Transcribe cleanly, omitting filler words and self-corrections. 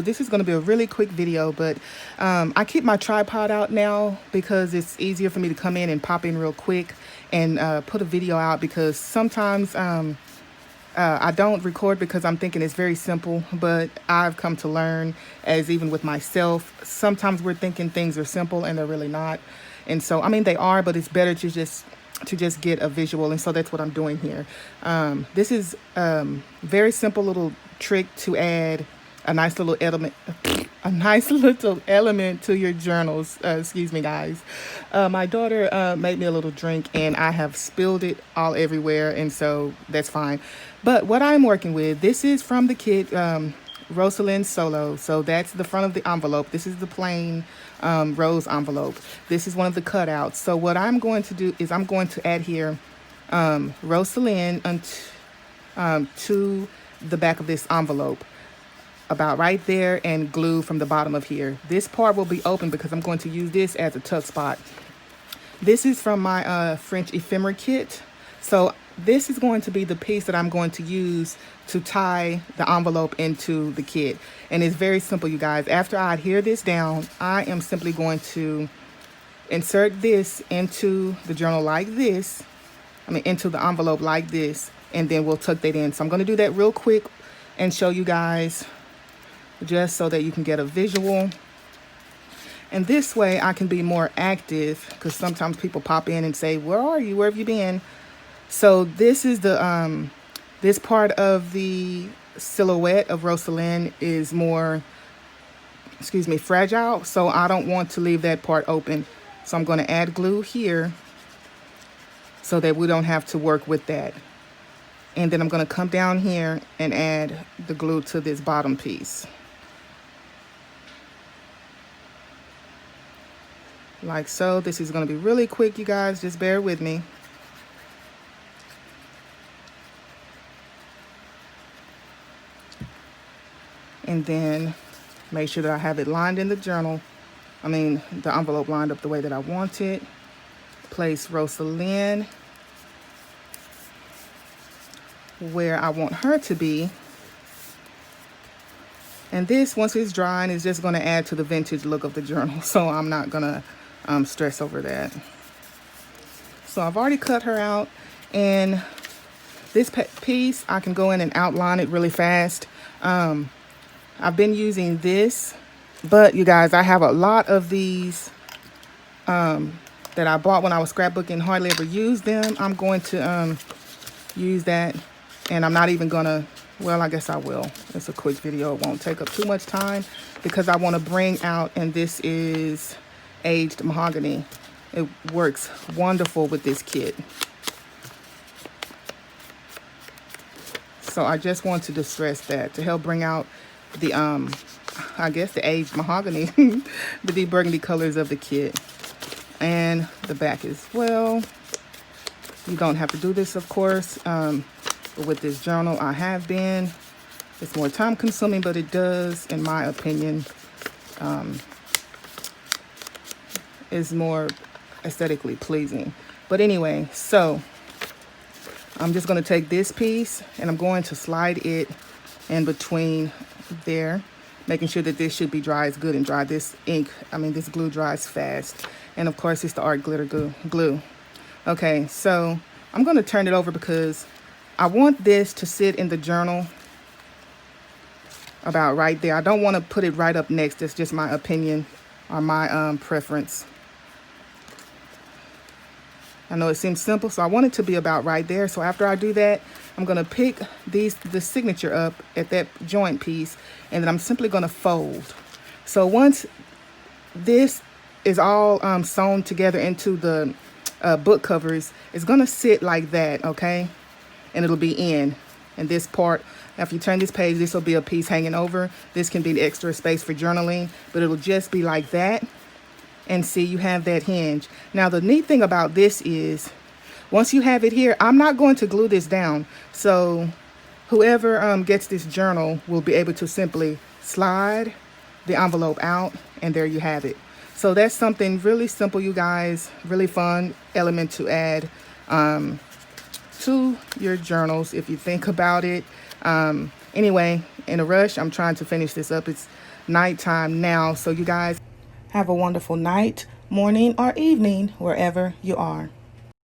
This is going to be a really quick video, but I keep my tripod out now because it's easier for me to come in and pop in real quick and put a video out, because sometimes I don't record because I'm thinking it's very simple, but I've come to learn, as even with myself, sometimes we're thinking things are simple and they're really not. And so, I mean, they are, but it's better to just get a visual. And so that's what I'm doing here. This is very simple little trick to add a nice little element to your journals. Excuse me, guys. My daughter made me a little drink and I have spilled it all everywhere, and so that's fine. But what I'm working with, this is from the kit Rosalind Solo. So that's the front of the envelope. This is the plain rose envelope. This is one of the cutouts. So what I'm going to do is I'm going to add here Rosalind to the back of this envelope, about right there, and glue from the bottom of here. This part will be open because I'm going to use this as a tuck spot. This is from my French ephemera kit. So this is going to be the piece that I'm going to use to tie the envelope into the kit. And it's very simple, you guys. After I adhere this down, I am simply going to insert this into the journal like this. Into the envelope like this, and then we'll tuck that in. So I'm going to do that real quick and show you guys, just so that you can get a visual. And this way I can be more active, because sometimes people pop in and say, where are you? Where have you been? So this is the this part of the silhouette of Rosalind is more, fragile, so I don't want to leave that part open. So I'm going to add glue here so that we don't have to work with that. And then I'm going to come down here and add the glue to this bottom piece. Like so. This is going to be really quick, you guys. Just bear with me. And then make sure that I have it lined in the journal. The envelope lined up the way that I want it. Place Rosalind where I want her to be. And this, once it's drying, is just going to add to the vintage look of the journal. So I'm not going to stress over that. So I've already cut her out. And this piece, I can go in and outline it really fast. I've been using this, but you guys, I have a lot of these that I bought when I was scrapbooking, hardly ever use them. I'm going to use that, and I'm not even gonna, well, I guess I will. It's a quick video. It won't take up too much time because I want to bring out, and this is aged mahogany. It works wonderful with this kit. So I just want to distress that to help bring out the I guess the aged mahogany, the deep burgundy colors of the kit. And the back as well. You don't have to do this, of course, but with this journal I have been. It's more time consuming, but it does, in my opinion, is more aesthetically pleasing. But anyway, so I'm just going to take this piece and I'm going to slide it in between there, making sure that this should be dry as good and dry. This this glue dries fast. And of course, it's the Art Glitter glue. Okay, so I'm going to turn it over because I want this to sit in the journal about right there. I don't want to put it right up next. That's just my opinion or my preference. I know it seems simple, so I want it to be about right there. So after I do that, I'm going to pick the signature up at that joint piece, and then I'm simply going to fold. So once this is all sewn together into the book covers, it's going to sit like that, okay? And it'll be in. And this part, after you turn this page, this will be a piece hanging over. This can be the extra space for journaling, but it'll just be like that. And see, you have that hinge. Now, the neat thing about this is, once you have it here, I'm not going to glue this down. So whoever gets this journal will be able to simply slide the envelope out, and there you have it. So that's something really simple, you guys, really fun element to add to your journals if you think about it. Anyway, in a rush, I'm trying to finish this up. It's nighttime now, so you guys have a wonderful night, morning, or evening, wherever you are.